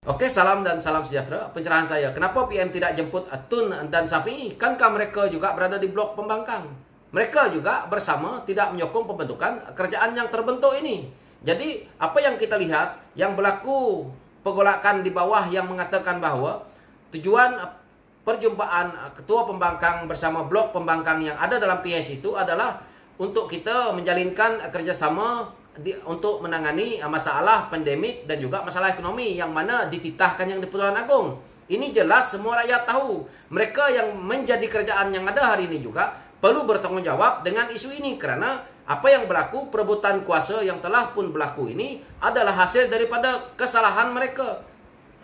Oke, salam dan salam sejahtera. Pencerahan saya, kenapa PM tidak jemput Tun dan Syafi'i? Kankah mereka juga berada di blok pembangkang? Mereka juga bersama tidak menyokong pembentukan kerajaan yang terbentuk ini. Jadi, apa yang kita lihat, yang berlaku pergolakan di bawah yang mengatakan bahwa tujuan perjumpaan ketua pembangkang bersama blok pembangkang yang ada dalam PS itu adalah untuk kita menjalinkan kerjasama untuk menangani masalah pandemik dan juga masalah ekonomi yang mana dititahkan yang di Pertuan Agong. Ini jelas semua rakyat tahu. Mereka yang menjadi kerajaan yang ada hari ini juga perlu bertanggung jawab dengan isu ini, karena apa yang berlaku, perebutan kuasa yang telah pun berlaku ini adalah hasil daripada kesalahan mereka.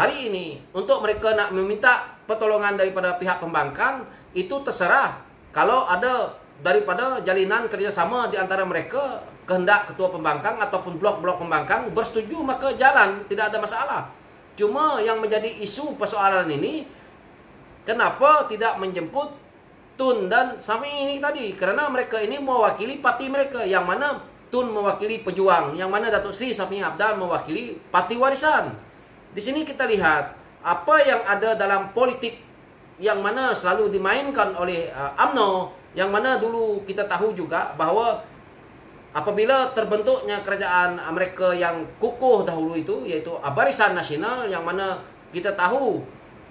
Hari ini untuk mereka nak meminta pertolongan daripada pihak pembangkang itu terserah. Kalau ada daripada jalinan kerjasama di antara mereka, kehendak ketua pembangkang ataupun blok-blok pembangkang bersetuju, maka jalan, tidak ada masalah. Cuma yang menjadi isu persoalan ini, kenapa tidak menjemput Tun dan Syafi'i ini tadi? Karena mereka ini mewakili parti mereka, yang mana Tun mewakili Pejuang, yang mana Datuk Seri Syafi'i Apdal mewakili Parti Warisan. Di sini kita lihat apa yang ada dalam politik yang mana selalu dimainkan oleh UMNO, yang mana dulu kita tahu juga bahwa apabila terbentuknya kerajaan mereka yang kukuh dahulu itu, yaitu Barisan Nasional, yang mana kita tahu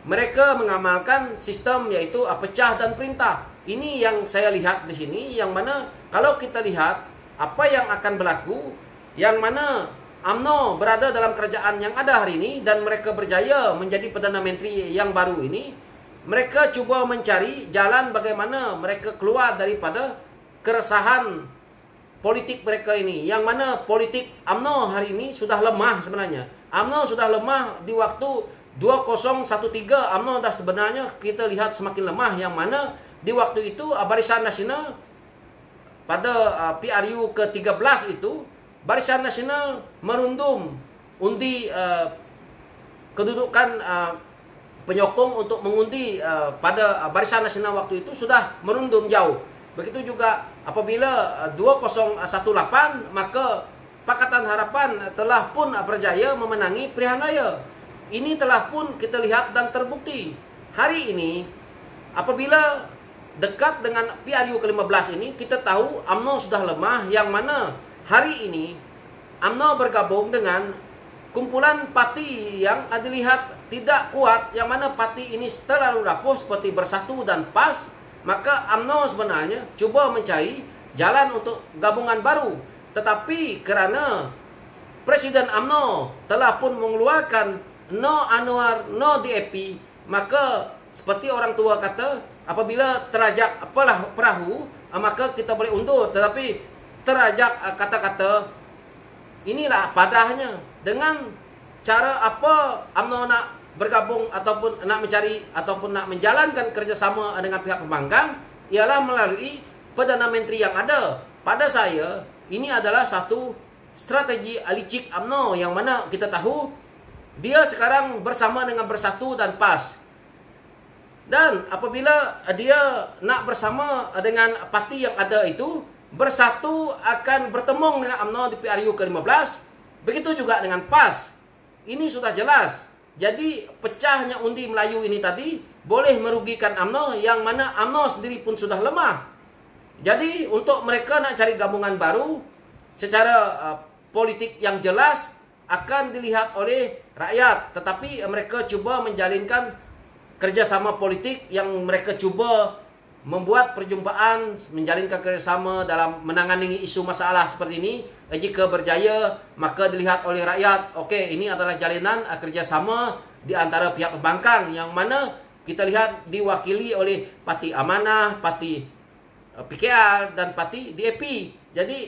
mereka mengamalkan sistem yaitu pecah dan perintah. Ini yang saya lihat di sini, yang mana kalau kita lihat apa yang akan berlaku, yang mana UMNO berada dalam kerajaan yang ada hari ini dan mereka berjaya menjadi Perdana Menteri yang baru ini, mereka cuba mencari jalan bagaimana mereka keluar daripada keresahan politik mereka ini, yang mana politik UMNO hari ini sudah lemah sebenarnya. UMNO sudah lemah di waktu 2013, UMNO dah sebenarnya kita lihat semakin lemah, yang mana di waktu itu Barisan Nasional pada PRU ke-13 itu, Barisan Nasional merundum undi kedudukan penyokong untuk mengundi pada Barisan Nasional waktu itu sudah merundum jauh. Begitu juga apabila 2018, maka Pakatan Harapan telah pun berjaya memenangi pilihan raya. Ini telah pun kita lihat dan terbukti. Hari ini apabila dekat dengan PRU ke-15 ini, kita tahu UMNO sudah lemah, yang mana hari ini UMNO bergabung dengan kumpulan parti yang dilihat tidak kuat, yang mana parti ini terlalu rapuh seperti Bersatu dan PAS. Maka UMNO sebenarnya cuba mencari jalan untuk gabungan baru. Tetapi kerana Presiden UMNO telah pun mengeluarkan no Anwar, no DAP, maka seperti orang tua kata, apabila terajak perahu, maka kita boleh undur. Tetapi terajak kata-kata, inilah padahnya. Dengan cara apa UMNO nak bergabung ataupun nak mencari ataupun nak menjalankan kerjasama dengan pihak pembangkang, ialah melalui Perdana Menteri yang ada. Pada saya, ini adalah satu strategi licik UMNO, yang mana kita tahu dia sekarang bersama dengan Bersatu dan PAS. Dan apabila dia nak bersama dengan parti yang ada itu, Bersatu akan bertemu dengan UMNO di PRU ke-15, begitu juga dengan PAS. Ini sudah jelas. Jadi pecahnya undi Melayu ini tadi boleh merugikan UMNO, yang mana UMNO sendiri pun sudah lemah. Jadi untuk mereka nak cari gabungan baru secara politik yang jelas akan dilihat oleh rakyat. Tetapi mereka cuba menjalinkan kerjasama politik, yang mereka cuba membuat perjumpaan, menjalinkan kerjasama dalam menangani isu masalah seperti ini. Jika berjaya, maka dilihat oleh rakyat, okey, ini adalah jalinan kerjasama di antara pihak pembangkang, yang mana kita lihat diwakili oleh Parti Amanah, Parti PKR dan Parti DAP. Jadi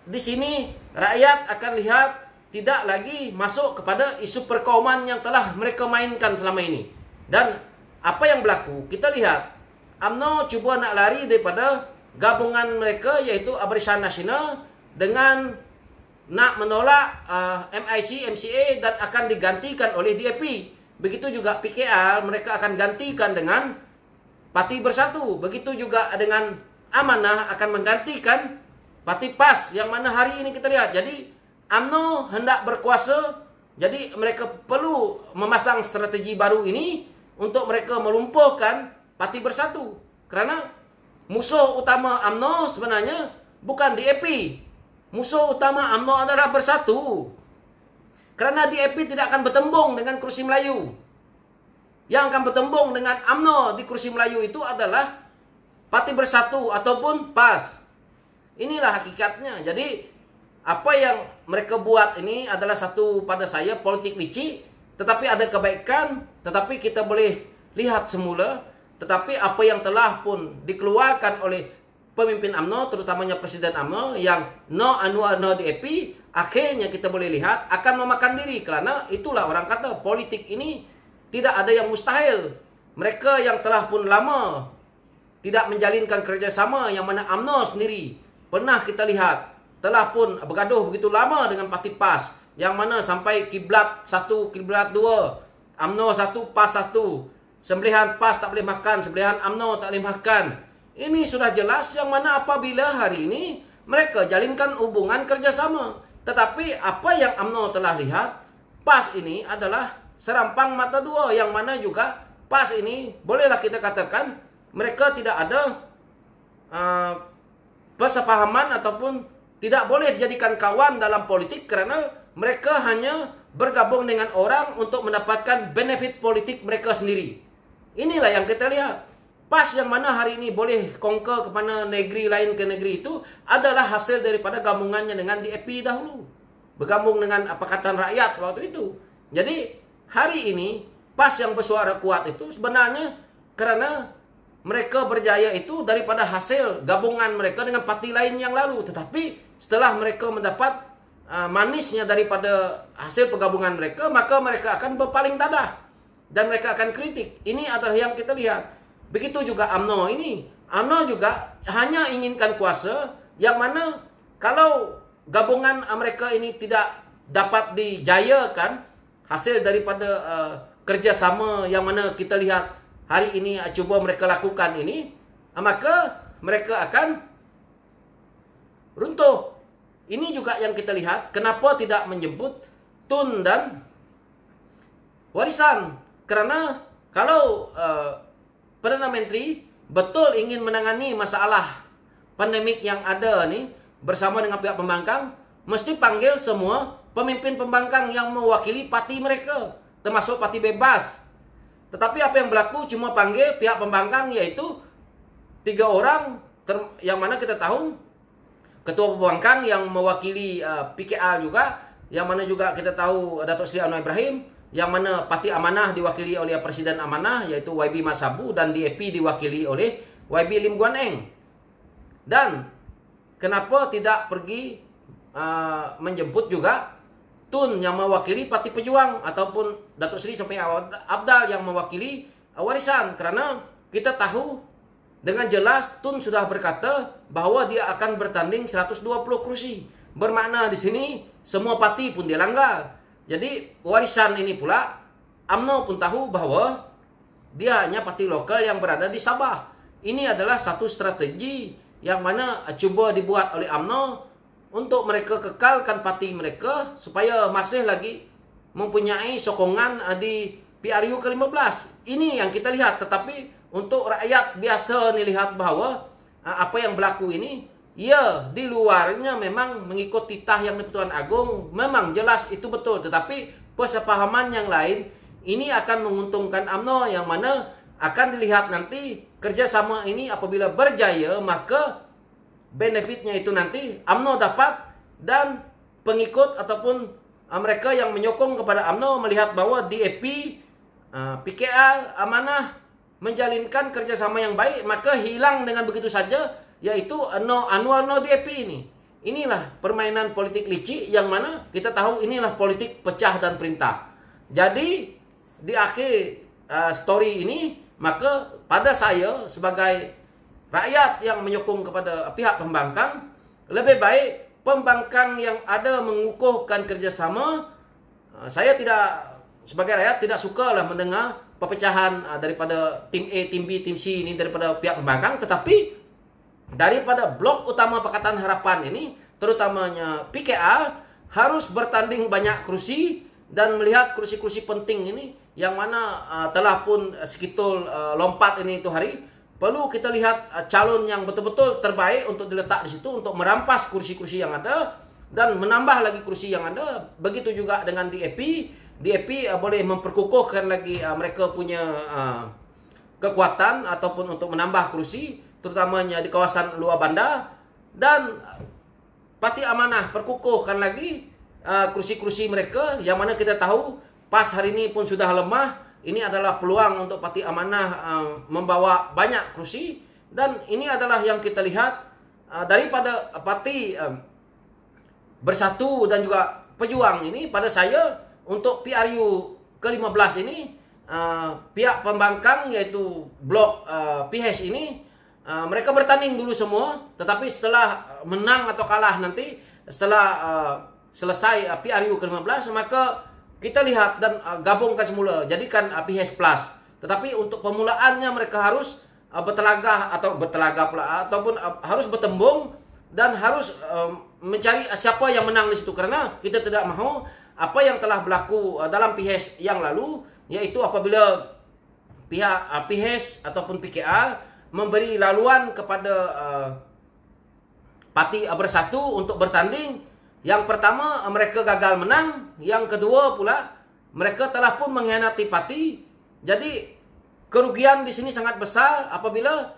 di sini rakyat akan lihat tidak lagi masuk kepada isu perkauman yang telah mereka mainkan selama ini. Dan apa yang berlaku, kita lihat UMNO cuba nak lari daripada gabungan mereka, yaitu Barisan Nasional, dengan nak menolak MIC, MCA, dan akan digantikan oleh DAP. Begitu juga PKR, mereka akan gantikan dengan Parti Bersatu. Begitu juga dengan Amanah akan menggantikan Parti PAS, yang mana hari ini kita lihat. Jadi UMNO hendak berkuasa Jadi mereka perlu memasang strategi baru ini untuk mereka melumpuhkan Parti Bersatu. Karena musuh utama UMNO sebenarnya bukan DAP. Musuh utama UMNO adalah Bersatu. Karena DAP tidak akan bertembung dengan kursi Melayu. Yang akan bertembung dengan UMNO di kursi Melayu itu adalah Parti Bersatu ataupun PAS. Inilah hakikatnya. Jadi apa yang mereka buat ini adalah satu pada saya politik licik, tetapi ada kebaikan, tetapi kita boleh lihat semula, tetapi apa yang telah pun dikeluarkan oleh pemimpin UMNO, terutamanya Presiden UMNO yang no Anwar no DAP, akhirnya kita boleh lihat akan memakan diri, karena itulah orang kata politik ini tidak ada yang mustahil. Mereka yang telah pun lama tidak menjalinkan kerjasama, yang mana UMNO sendiri pernah kita lihat telah pun bergaduh begitu lama dengan Parti PAS, yang mana sampai kiblat 1, kiblat 2, UMNO 1, PAS 1, sembelihan PAS tak boleh makan, sembelihan UMNO tak boleh makan. Ini sudah jelas, yang mana apabila hari ini mereka jalinkan hubungan kerjasama. Tetapi apa yang UMNO telah lihat, PAS ini adalah serampang mata dua, yang mana juga PAS ini bolehlah kita katakan mereka tidak ada persepahaman ataupun tidak boleh dijadikan kawan dalam politik, karena mereka hanya bergabung dengan orang untuk mendapatkan benefit politik mereka sendiri. Inilah yang kita lihat. PAS yang mana hari ini boleh conquer kepada negeri lain ke negeri itu adalah hasil daripada gabungannya dengan DAP dahulu. Bergabung dengan Pakatan Rakyat waktu itu. Jadi hari ini PAS yang bersuara kuat itu sebenarnya karena mereka berjaya itu daripada hasil gabungan mereka dengan parti lain yang lalu. Tetapi setelah mereka mendapat manisnya daripada hasil penggabungan mereka, maka mereka akan berpaling dadah dan mereka akan kritik. Ini adalah yang kita lihat. Begitu juga UMNO ini. UMNO juga hanya inginkan kuasa, yang mana kalau gabungan mereka ini tidak dapat dijayakan hasil daripada kerjasama yang mana kita lihat hari ini cuba mereka lakukan ini, maka mereka akan runtuh. Ini juga yang kita lihat, kenapa tidak menjemput Tun dan Warisan. Karena kalau Perdana Menteri betul ingin menangani masalah pandemik yang ada nih bersama dengan pihak pembangkang, mesti panggil semua pemimpin pembangkang yang mewakili parti mereka, termasuk parti bebas. Tetapi apa yang berlaku, cuma panggil pihak pembangkang, yaitu 3 orang, yang mana kita tahu ketua pembangkang yang mewakili PKR juga, yang mana juga kita tahu Datuk Seri Anwar Ibrahim, yang mana Parti Amanah diwakili oleh Presiden Amanah yaitu YB Masabu, dan DAP diwakili oleh YB Lim Guan Eng. Dan kenapa tidak pergi menjemput juga Tun yang mewakili Parti Pejuang, ataupun Datuk Seri Sopeng Abdal yang mewakili Warisan? Karena kita tahu dengan jelas Tun sudah berkata bahwa dia akan bertanding 120 kursi. Bermakna di sini semua parti pun dia langgar. Jadi Warisan ini pula UMNO pun tahu bahwa dia hanya parti lokal yang berada di Sabah. Ini adalah satu strategi yang mana cuba dibuat oleh UMNO untuk mereka kekalkan parti mereka supaya masih lagi mempunyai sokongan di PRU ke-15. Ini yang kita lihat. Tetapi untuk rakyat biasa ni lihat bahawa apa yang berlaku ini, ya di luarnya memang mengikut titah yang di-Pertuan Agong, memang jelas itu betul. Tetapi persepahaman yang lain ini akan menguntungkan UMNO, yang mana akan dilihat nanti kerjasama ini apabila berjaya, maka benefitnya itu nanti UMNO dapat, dan pengikut ataupun mereka yang menyokong kepada UMNO melihat bahwa DAP, PKR, Amanah menjalinkan kerjasama yang baik, maka hilang dengan begitu saja, yaitu no Anwar no DAP ini. Inilah permainan politik licik, yang mana kita tahu inilah politik pecah dan perintah. Jadi di akhir story ini, maka pada saya sebagai rakyat yang menyokong kepada pihak pembangkang, lebih baik pembangkang yang ada mengukuhkan kerjasama. Saya tidak, sebagai rakyat tidak suka lah mendengar perpecahan daripada tim A, tim B, tim C ini daripada pihak pembangkang. Tetapi daripada blok utama Pakatan Harapan ini, terutamanya PKR, harus bertanding banyak kursi dan melihat kursi-kursi penting ini yang mana telah pun sekitul lompat ini itu hari, perlu kita lihat calon yang betul-betul terbaik untuk diletak di situ untuk merampas kursi-kursi yang ada dan menambah lagi kursi yang ada. Begitu juga dengan DAP. DAP boleh memperkukuhkan lagi mereka punya kekuatan ataupun untuk menambah kursi, terutamanya di kawasan luar bandar. Dan Parti Amanah perkukuhkan lagi kursi-kursi mereka yang mana kita tahu PAS hari ini pun sudah lemah. Ini adalah peluang untuk Parti Amanah membawa banyak kursi, dan ini adalah yang kita lihat daripada Parti Bersatu dan juga Pejuang ini. Pada saya untuk PRU ke-15 ini pihak pembangkang yaitu blok PH ini mereka bertanding dulu semua, tetapi setelah menang atau kalah nanti setelah selesai PRU ke-15 maka kita lihat dan gabungkan semula, jadikan PH Plus. Tetapi untuk pemulaannya mereka harus bertelagah pula ataupun harus bertembung dan harus mencari siapa yang menang di situ, karena kita tidak mahu apa yang telah berlaku dalam PH yang lalu, yaitu apabila pihak PH ataupun PKR memberi laluan kepada Parti Bersatu untuk bertanding. Yang pertama mereka gagal menang, yang kedua pula mereka telah pun mengkhianati parti. Jadi kerugian di sini sangat besar apabila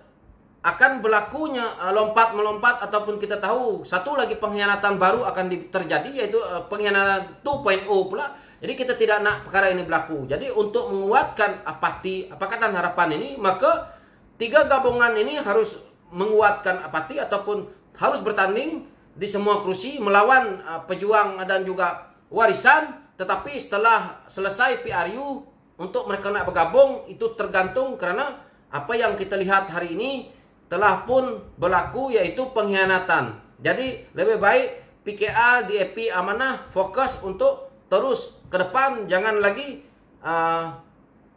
akan berlakunya lompat-melompat, ataupun kita tahu satu lagi pengkhianatan baru akan terjadi, yaitu pengkhianatan 2.0 pula. Jadi kita tidak nak perkara ini berlaku. Jadi untuk menguatkan parti Pakatan Harapan ini, maka tiga gabungan ini harus menguatkan parti ataupun harus bertanding di semua kursi melawan Pejuang dan juga Warisan. Tetapi setelah selesai PRU untuk mereka nak bergabung itu tergantung, karena apa yang kita lihat hari ini telah pun berlaku, yaitu pengkhianatan. Jadi lebih baik PKR, DAP, Amanah fokus untuk terus ke depan, jangan lagi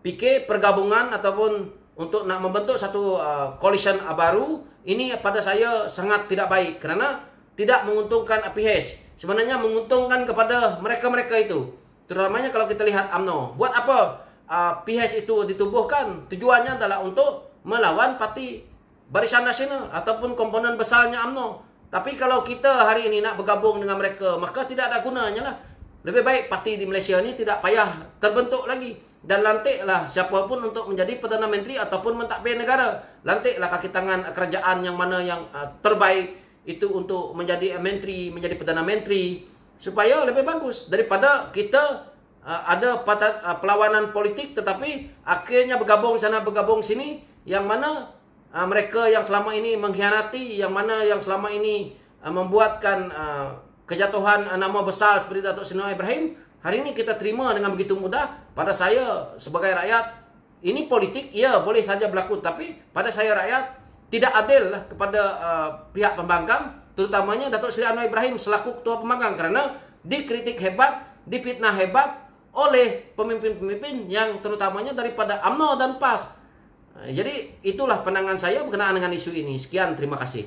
fikir pergabungan ataupun untuk nak membentuk satu coalition baru. Ini pada saya sangat tidak baik, karena tidak menguntungkan PH. Sebenarnya menguntungkan kepada mereka-mereka itu, terutamanya kalau kita lihat UMNO. Buat apa PH itu ditubuhkan? Tujuannya adalah untuk melawan Parti Barisan Nasional ataupun komponen besarnya UMNO. Tapi kalau kita hari ini nak bergabung dengan mereka, maka tidak ada gunanya lah. Lebih baik parti di Malaysia ini tidak payah terbentuk lagi, dan lantiklah siapapun untuk menjadi Perdana Menteri ataupun mentadbir negara. Lantiklah kaki tangan kerajaan yang mana yang terbaik itu untuk menjadi menteri, menjadi Perdana Menteri, supaya lebih bagus daripada kita ada perlawanan politik tetapi akhirnya bergabung sana bergabung sini, yang mana mereka yang selama ini mengkhianati, yang mana yang selama ini membuatkan kejatuhan nama besar seperti Datuk Seri Anwar Ibrahim, hari ini kita terima dengan begitu mudah. Pada saya sebagai rakyat, ini politik ya boleh saja berlaku, tapi pada saya rakyat tidak adil lah kepada pihak pembangkang, terutamanya Datuk Seri Anwar Ibrahim selaku ketua pembangkang, karena dikritik hebat, difitnah hebat oleh pemimpin-pemimpin yang terutamanya daripada UMNO dan PAS. Jadi itulah pandangan saya berkenaan dengan isu ini. Sekian, terima kasih.